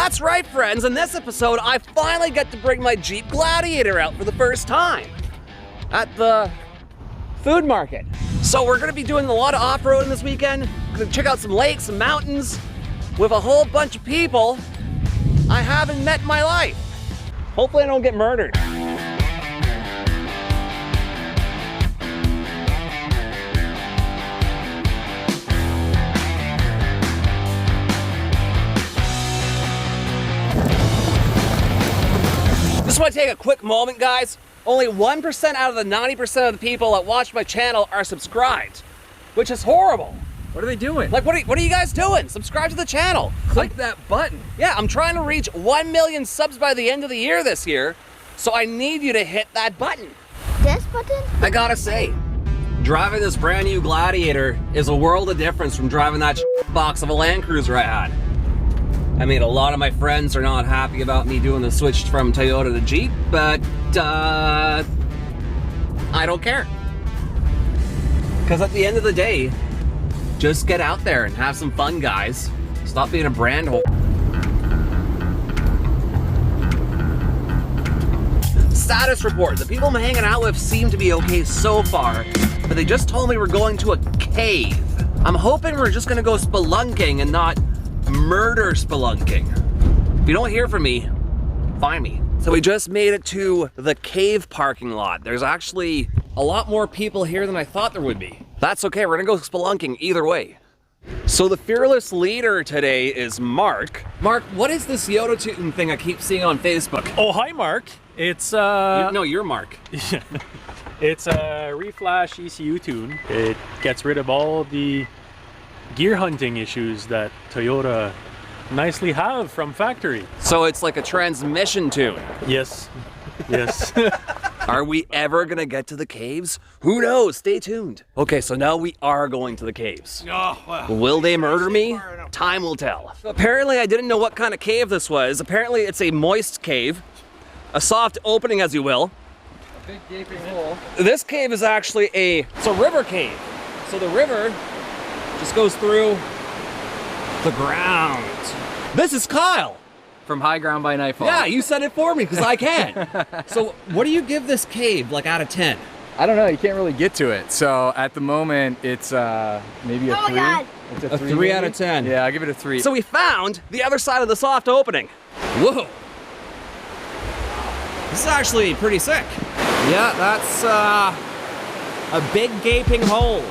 That's right, friends. In this episode, I finally get to bring my Jeep Gladiator out for the first time at the food market. So we're gonna be doing a lot of off-roading this weekend. Gonna check out some lakes, some mountains, with a whole bunch of people I haven't met in my life. Hopefully I don't get murdered. Just want to take a quick moment, guys. Only 1% out of the 90% of the people that watch my channel are subscribed, which is horrible. What are they doing? Like, what are you guys doing? Subscribe to the channel. Click that button. Yeah, I'm trying to reach 1 million subs by the end of the year this year, so I need you to hit that button. This button? I gotta say, driving this brand new Gladiator is a world of difference from driving that box of a Land Cruiser I had. I mean, a lot of my friends are not happy about me doing the switch from Toyota to Jeep, but I don't care. Because at the end of the day, just get out there and have some fun, guys. Stop being a brand hole. Status report. The people I'm hanging out with seem to be okay so far, but they just told me we're going to a cave. I'm hoping we're just gonna go spelunking and not murder spelunking. If you don't hear from me, find me. So we just made it to the cave parking lot. There's actually a lot more people here than I thought there would be. That's okay, we're gonna go spelunking either way. So the fearless leader today is Mark. Mark, what is this Yoda tune thing I keep seeing on Facebook? Oh, hi, Mark. It's No, you're Mark. It's a reflash ECU tune. It gets rid of all the gear hunting issues that Toyota nicely have from factory. So it's like a transmission tune. Yes, yes. Are we ever gonna get to the caves? Who knows? Stay tuned. Okay, so now we are going to the caves. Oh, wow. Will they murder me? Time will tell. Apparently I didn't know what kind of cave this was. Apparently it's a moist cave. A soft opening, as you will. A big gaping hole. This cave is actually it's a river cave. So the river just goes through the ground. This is Kyle. From High Ground by Nightfall. Yeah, you said it for me because I can. So what do you give this cave, like, out of 10? I don't know, you can't really get to it. So at the moment, it's maybe a 3. God. It's A 3 out of 10. Yeah, I'll give it a 3. So we found the other side of the soft opening. Whoa. This is actually pretty sick. Yeah, that's a big gaping hole.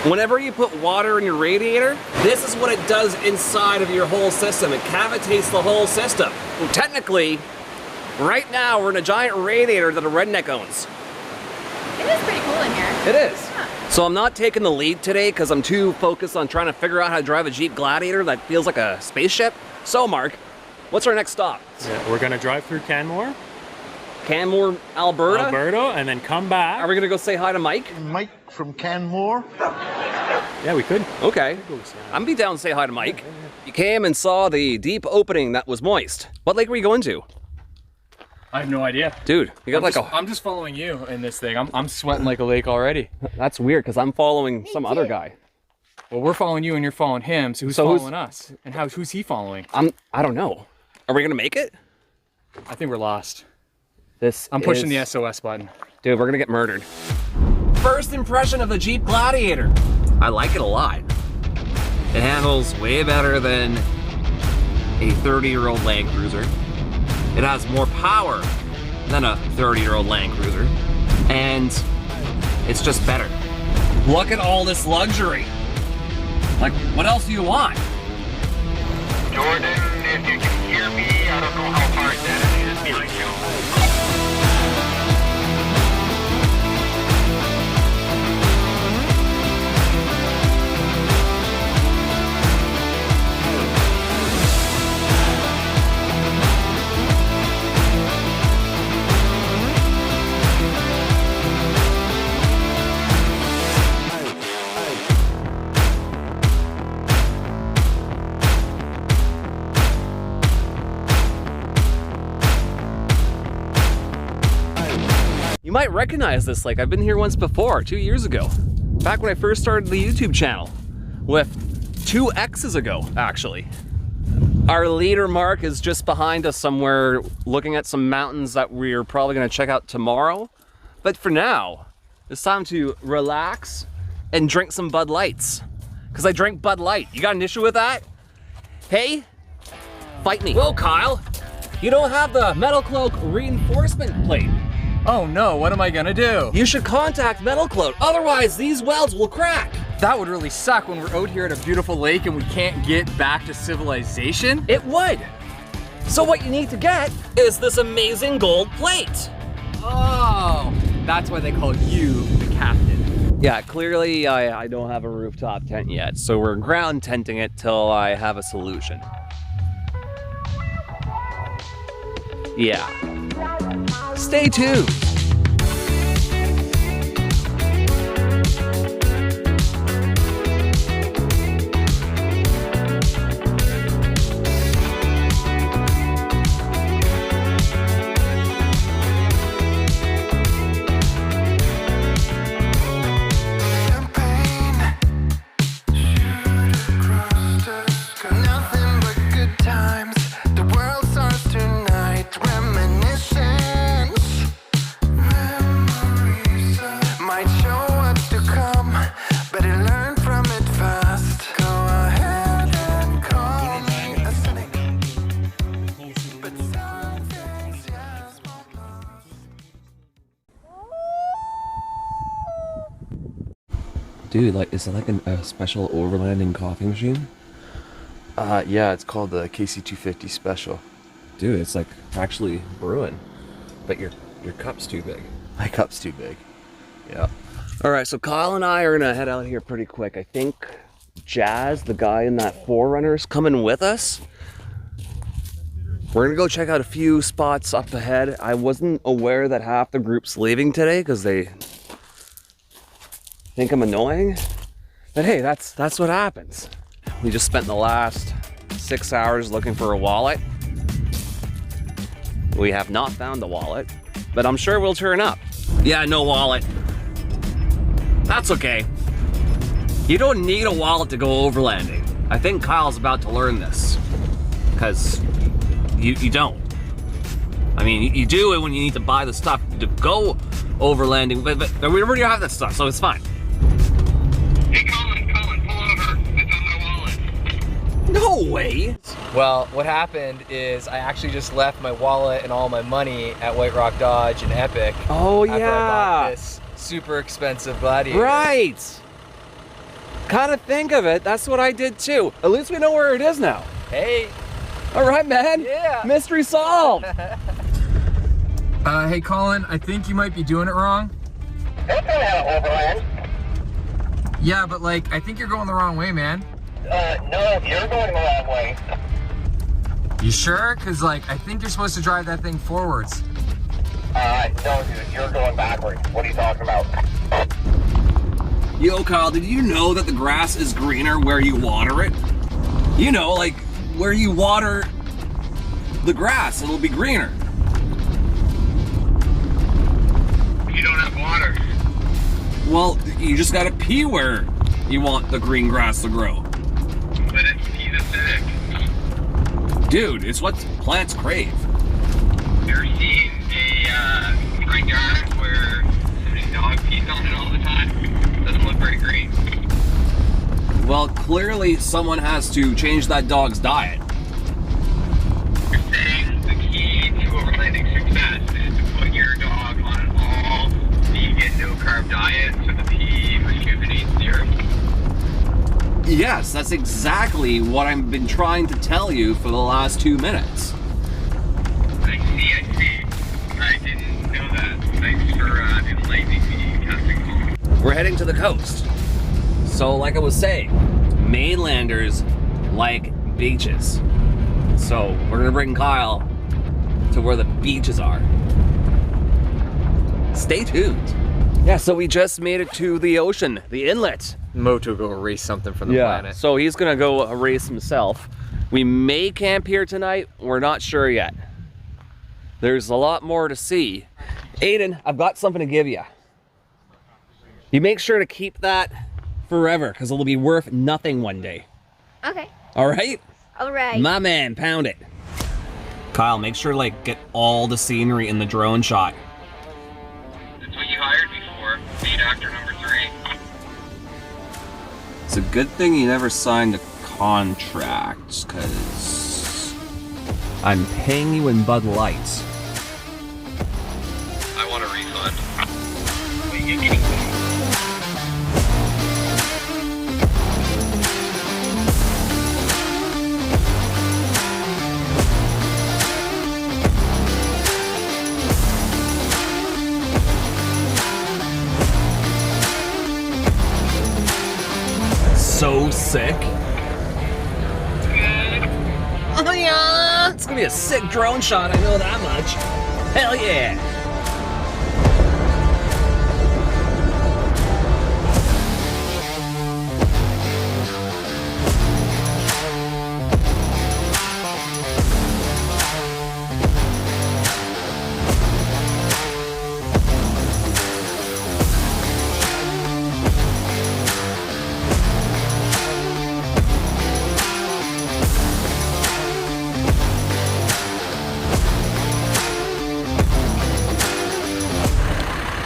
Whenever you put water in your radiator, this is what it does inside of your whole system. It cavitates the whole system. Well, technically, right now we're in a giant radiator that a redneck owns. It is pretty cool in here. It is. Huh. So I'm not taking the lead today because I'm too focused on trying to figure out how to drive a Jeep Gladiator that feels like a spaceship. So Mark, what's our next stop? Yeah, we're gonna drive through Canmore, Canmore, Alberta? and then come back. Are we gonna go say hi to Mike? Mike from Canmore. Yeah, we could. Okay. I'm gonna be down to say hi to Mike. You came and saw the deep opening that was moist. What lake were you going to? I have no idea. Dude, you got I'm just following you in this thing. I'm sweating like a lake already. That's weird because I'm following some other guy. Well, we're following you and you're following him, so who's following us? And who's he following? I don't know. Are we gonna make it? I think we're lost. I'm pushing the SOS button. Dude, we're gonna get murdered. First impression of the Jeep Gladiator. I like it a lot. It handles way better than a 30-year-old Land Cruiser. It has more power than a 30-year-old Land Cruiser. And it's just better. Look at all this luxury. Like, what else do you want? Jordan, if you can hear me, I don't know how hard that is behind you. might recognize this lake. I've been here once before, 2 years ago. Back when I first started the YouTube channel. With 2 X's ago, actually. Our leader Mark is just behind us somewhere looking at some mountains that we're probably gonna check out tomorrow. But for now, it's time to relax and drink some Bud Lights. Because I drink Bud Light. You got an issue with that? Hey, fight me. Whoa, Kyle. You don't have the Metalcloak reinforcement plate. Oh no, what am I gonna do? You should contact Metalcloak, otherwise these welds will crack. That would really suck when we're out here at a beautiful lake and we can't get back to civilization. It would. So what you need to get is this amazing gold plate. Oh, that's why they call you the captain. Yeah, clearly I don't have a rooftop tent yet, so we're ground tenting it till I have a solution. Yeah. Stay tuned. Dude, like, is it like a special overlanding coffee machine? Yeah, it's called the KC250 Special. Dude, it's like actually brewing, but your cup's too big. My cup's too big. Yeah. All right, so Kyle and I are gonna head out here pretty quick. I think Jazz, the guy in that 4Runner, is coming with us. We're gonna go check out a few spots up ahead. I wasn't aware that half the group's leaving today because they think I'm annoying, but hey, that's what happens. We just spent the last 6 hours looking for a wallet. We have not found the wallet, but I'm sure we'll turn up. Yeah, no wallet. That's okay. You don't need a wallet to go overlanding. I think Kyle's about to learn this, because you don't. I mean, you do it when you need to buy the stuff to go overlanding, but we already have that stuff, so it's fine. Hey, Colin, pull over. It's on my wallet. No way! Well, what happened is I actually just left my wallet and all my money at White Rock Dodge and Epic. Oh, after I bought yeah. this super expensive Gladiator. Right! Kind of think of it, that's what I did too. At least we know where it is now. Hey. All right, man. Yeah. Mystery solved. Hey Colin, I think you might be doing it wrong. That's not how overland. Yeah, but like, I think you're going the wrong way, man. No, you're going the wrong way. You sure? Cause like, I think you're supposed to drive that thing forwards. No, dude, you're going backwards. What are you talking about? Yo, Kyle, did you know that the grass is greener where you water it? You know, like where you water the grass, it'll be greener. You don't have water. Well, you just gotta pee where you want the green grass to grow. But it's peas acidic. Dude, it's what plants crave. You ever seen a front yard where somebody's dog pees on it all the time? Doesn't look very green. Well, clearly someone has to change that dog's diet. You're saying the key to overlanding success is to put your dog on an all vegan, no carb diet so the pee rejuvenates the earth. Yes, that's exactly what I've been trying to tell you for the last 2 minutes. I see. I didn't know that. Thanks for enlightening me, Captain Colin. We're heading to the coast. So like I was saying, mainlanders like beaches. So we're gonna bring Kyle to where the beaches are. Stay tuned. Yeah, so we just made it to the ocean, the inlet. Moto go erase something from the planet. So he's gonna go erase himself. We may camp here tonight, we're not sure yet. There's a lot more to see. Aiden, I've got something to give you. You make sure to keep that forever, because it'll be worth nothing one day. Okay. All right? All right. My man, pound it. Kyle, make sure to like get all the scenery in the drone shot. That's what you hired me for. Lead actor number 3. It's a good thing you never signed a contract, because I'm paying you in Bud Lights. I want a refund. What are you getting? So sick. Oh yeah! It's gonna be a sick drone shot, I know that much. Hell yeah!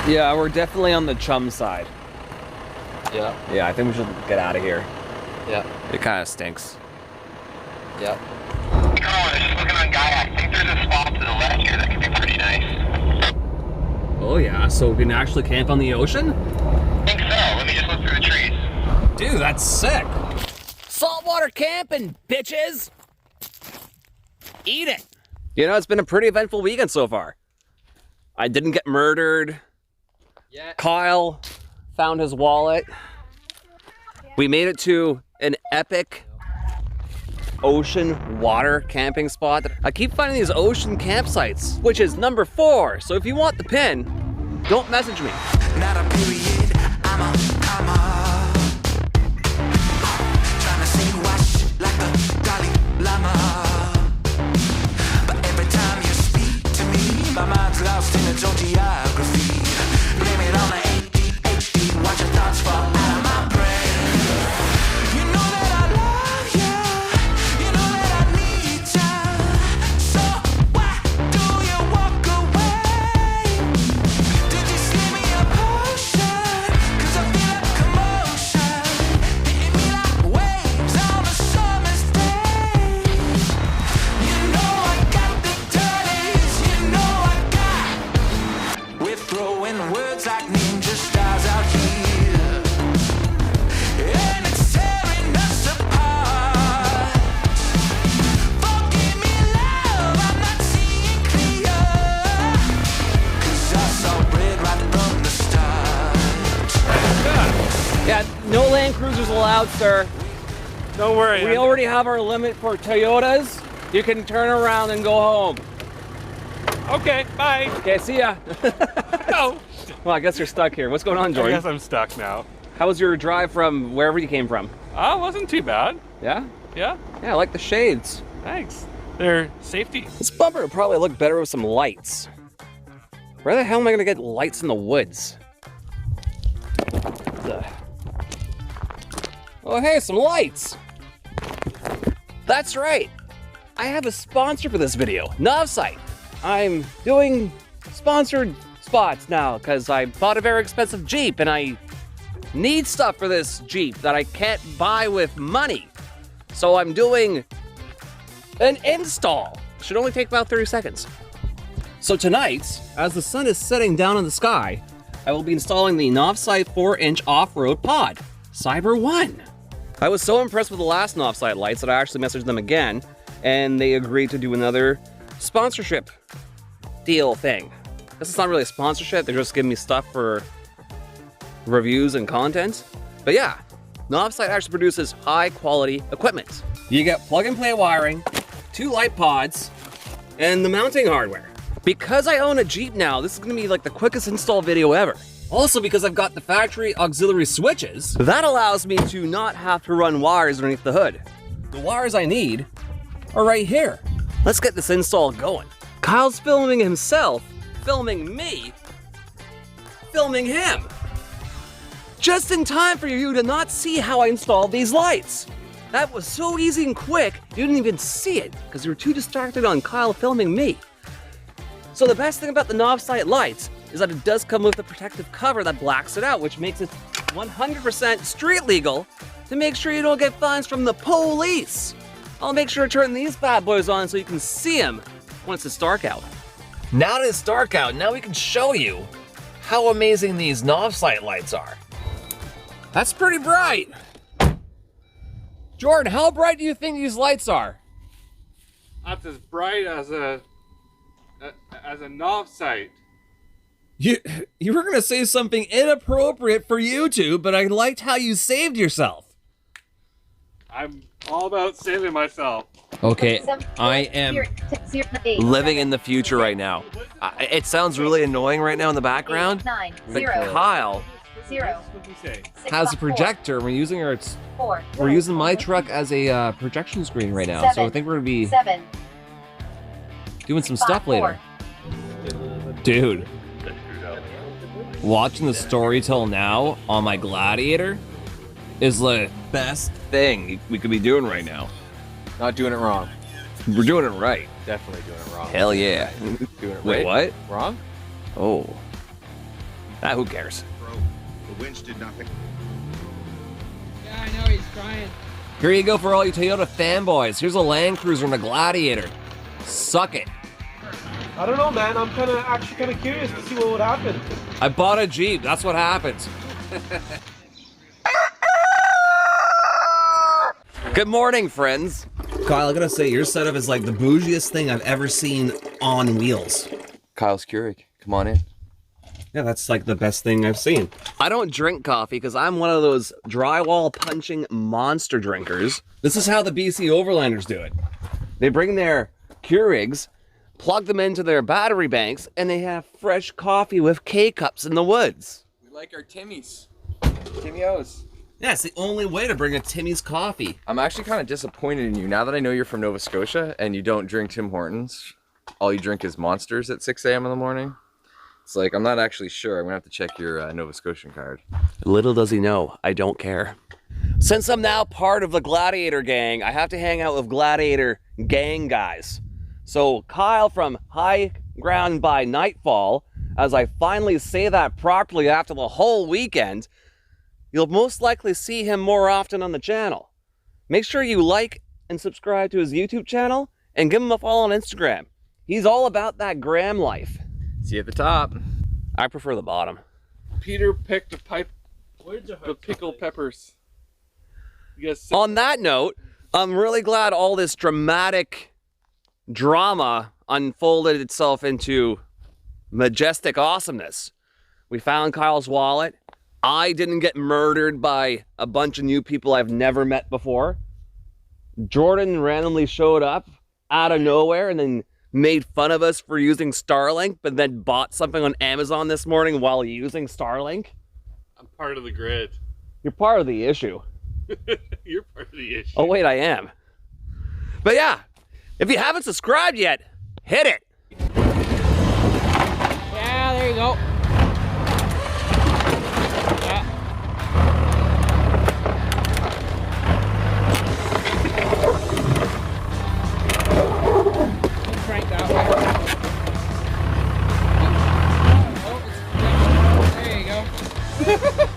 Yeah, we're definitely on the chum side. Yeah. Yeah, I think we should get out of here. Yeah. It kind of stinks. Oh, Yeah. I was just looking on Gaia. I think there's a spot to the left here that could be pretty nice. Oh yeah, so we can actually camp on the ocean? I think so. Let me just look through the trees. Dude, that's sick. Saltwater camping, bitches! Eat it! You know, it's been a pretty eventful weekend so far. I didn't get murdered. Yeah. Kyle found his wallet. We made it to an epic ocean water camping spot. I keep finding these ocean campsites, which is number 4. So if you want the pin, don't message me. Not a period, I'm a comma. Trying to sing wash like a Dalai Lama. But every time you speak to me, my mind's lost in its own geography. Blame it on the ADHD, watch your thoughts fall out of my brain. You know that I love you, you know that I need you. So why do you walk away? Did you slip me a potion? 'Cause I feel like commotion, hitting me like waves on a summer's day. You know I got the dirties, you know I got. We're throwing words like ninja stars out here, and it's tearing us apart. Forgive me, love, I'm not seeing clear, 'cause I saw red right from the start. Yeah, no Land Cruisers allowed, sir. Don't worry. We already have our limit for Toyotas. You can turn around and go home. Okay, bye. Okay, see ya. No. Well, I guess you're stuck here. What's going on, I Jordan? guess I'm stuck now. How was your drive from wherever you came from? Wasn't too bad. Yeah? Yeah, Yeah, I like the shades. thanks. They're safety. This bumper would probably look better with some lights. Where the hell am I gonna get lights in the woods? Ugh. Oh, hey, some lights. That's right. I have a sponsor for this video, Novsight. I'm doing sponsored spots now because I bought a very expensive Jeep and I need stuff for this Jeep that I can't buy with money. So I'm doing an install. Should only take about 30 seconds. So tonight, as the sun is setting down in the sky, I will be installing the Novsight 4-inch off-road pod, Cyber 1. I was so impressed with the last Novsight lights that I actually messaged them again, and they agreed to do another sponsorship deal thing. This is not really a sponsorship, they're just giving me stuff for reviews and content. But yeah, Novsight actually produces high quality equipment. You get plug and play wiring, 2 light pods, and the mounting hardware. Because I own a Jeep now, this is gonna be like the quickest install video ever. Also because I've got the factory auxiliary switches, that allows me to not have to run wires underneath the hood. The wires I need are right here. Let's get this install going. Kyle's filming himself, filming me, filming him. Just in time for you to not see how I installed these lights. That was so easy and quick, you didn't even see it because you were too distracted on Kyle filming me. So the best thing about the Novsight lights is that it does come with a protective cover that blacks it out, which makes it 100% street legal to make sure you don't get fines from the police. I'll make sure to turn these bad boys on so you can see them once it's dark out. Now that it's dark out, now we can show you how amazing these Novsight lights are. That's pretty bright. Jordan, how bright do you think these lights are? That's as bright as a Novsight. You were gonna say something inappropriate for YouTube, but I liked how you saved yourself. I'm all about saving myself. Okay, I am living in the future right now. It sounds really annoying right now in the background, but Kyle has a projector. We're using we're using my truck as a projection screen right now, so I think we're gonna be doing some stuff later. Dude, watching the story till now on my Gladiator is the best thing we could be doing right now. Not doing it wrong. We're doing it right. Definitely doing it wrong. Hell yeah. Doing it Wait, right. what? Wrong? Oh. Who cares? Bro, the winch did nothing. Yeah, I know, he's trying. Here you go for all you Toyota fanboys. Here's a Land Cruiser and a Gladiator. Suck it. I don't know, man. I'm actually kind of curious to see what would happen. I bought a Jeep. That's what happens. Good morning, friends. Kyle, I gotta say, your setup is like the bougiest thing I've ever seen on wheels. Kyle's Keurig. Come on in. Yeah, that's like the best thing I've seen. I don't drink coffee because I'm one of those drywall punching monster drinkers. This is how the BC Overlanders do it. They bring their Keurigs, plug them into their battery banks, and they have fresh coffee with K-cups in the woods. We like our Timmies. Timmy-O's. Yeah, it's the only way to bring a Timmy's coffee. I'm actually kind of disappointed in you. Now that I know you're from Nova Scotia and you don't drink Tim Hortons, all you drink is Monsters at 6 a.m. in the morning. It's like, I'm not actually sure. I'm gonna have to check your Nova Scotian card. Little does he know, I don't care. Since I'm now part of the Gladiator gang, I have to hang out with Gladiator gang guys. So Kyle from High Ground by Nightfall, as I finally say that properly after the whole weekend, you'll most likely see him more often on the channel. Make sure you like and subscribe to his YouTube channel and give him a follow on Instagram. He's all about that gram life. See you at the top. I prefer the bottom. Peter picked a pipe of pickled peppers. On that note, I'm really glad all this dramatic drama unfolded itself into majestic awesomeness. We found Kyle's wallet. I didn't get murdered by a bunch of new people I've never met before. Jordan randomly showed up out of nowhere and then made fun of us for using Starlink, but then bought something on Amazon this morning while using Starlink. I'm part of the grid. You're part of the issue. You're part of the issue. Oh wait, I am. But yeah, if you haven't subscribed yet, hit it. Yeah, there you go.